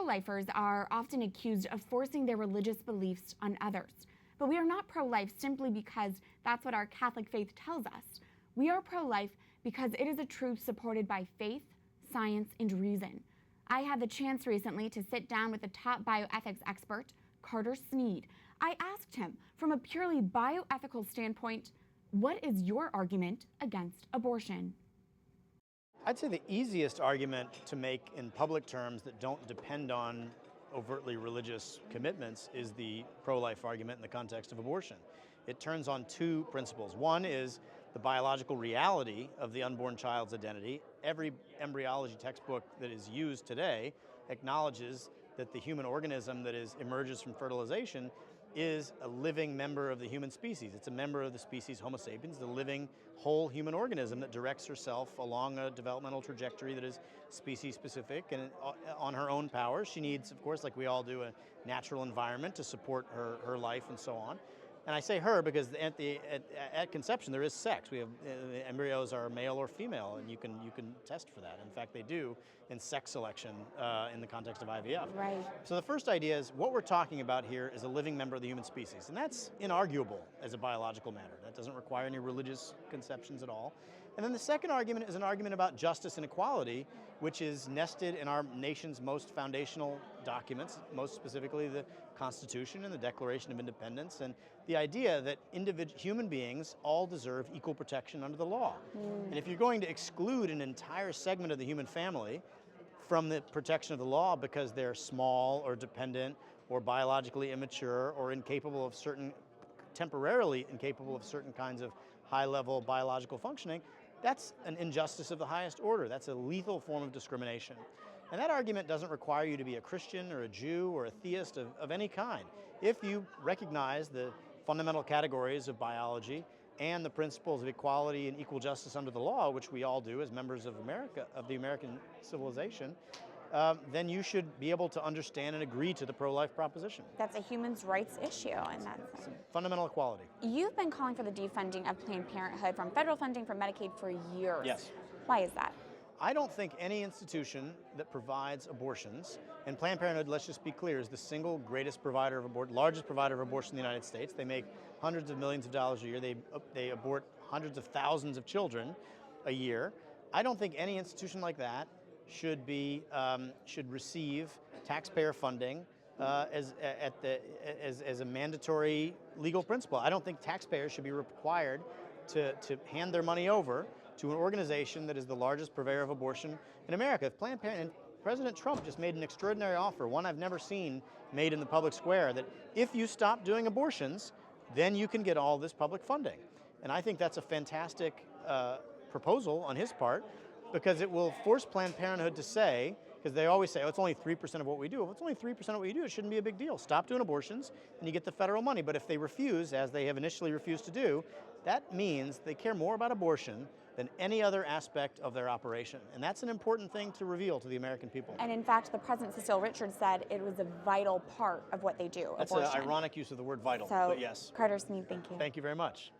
Pro-lifers are often accused of forcing their religious beliefs on others. But we are not pro-life simply because that's what our Catholic faith tells us. We are pro-life because it is a truth supported by faith, science, and reason. I had the chance recently to sit down with the top bioethics expert, Snead. I asked him, from a purely bioethical standpoint, what is your argument against abortion? I'd say the easiest argument to make in public terms that don't depend on overtly religious commitments is the pro-life argument in the context of abortion. It turns on two principles. One is the biological reality of the unborn child's identity. Every embryology textbook that is used today acknowledges that the human organism that emerges from fertilization is a living member of the human species. It's a member of the species Homo sapiens, the living whole human organism that directs herself along a developmental trajectory that is species specific and on her own powers. She needs, of course, like we all do, a natural environment to support her life and so on. And I say her because at conception there is sex. We have embryos are male or female, and you can test for that. In fact, they do in sex selection in the context of IVF. Right. So the first idea is what we're talking about here is a living member of the human species, and that's inarguable as a biological matter. That doesn't require any religious conceptions at all. And then the second argument is an argument about justice and equality, which is nested in our nation's most foundational documents, most specifically the Constitution and the Declaration of Independence, and the idea that human beings all deserve equal protection under the law. And if you're going to exclude an entire segment of the human family from the protection of the law because they're small or dependent or biologically immature or temporarily incapable of certain kinds of high-level biological functioning, that's an injustice of the highest order. That's a lethal form of discrimination. And that argument doesn't require you to be a Christian or a Jew or a theist of any kind. If you recognize the fundamental categories of biology and the principles of equality and equal justice under the law, which we all do as members of America, of the American civilization, then you should be able to understand and agree to the pro-life proposition. That's a human rights issue in that sense. Fundamental equality. You've been calling for the defunding of Planned Parenthood from federal funding for Medicaid for years. Yes. Why is that? I don't think any institution that provides abortions, and Planned Parenthood, let's just be clear, is the single greatest provider of largest provider of abortion in the United States. They make hundreds of millions of dollars a year. They abort hundreds of thousands of children a year. I don't think any institution like that should receive taxpayer funding as a mandatory legal principle. I don't think taxpayers should be required to hand their money over to an organization that is the largest purveyor of abortion in America. If Planned Parenthood, President Trump just made an extraordinary offer, one I've never seen made in the public square, that if you stop doing abortions, then you can get all this public funding. And I think that's a fantastic proposal on his part, because it will force Planned Parenthood to say, because they always say, oh, it's only 3% of what we do. If it's only 3% of what you do, it shouldn't be a big deal. Stop doing abortions, and you get the federal money. But if they refuse, as they have initially refused to do, that means they care more about abortion than any other aspect of their operation. And that's an important thing to reveal to the American people. And in fact, the President, Cecile Richards, said it was a vital part of what they do, That's abortion. an ironic use of the word vital, So, but yes. Snead, thank you. Thank you very much.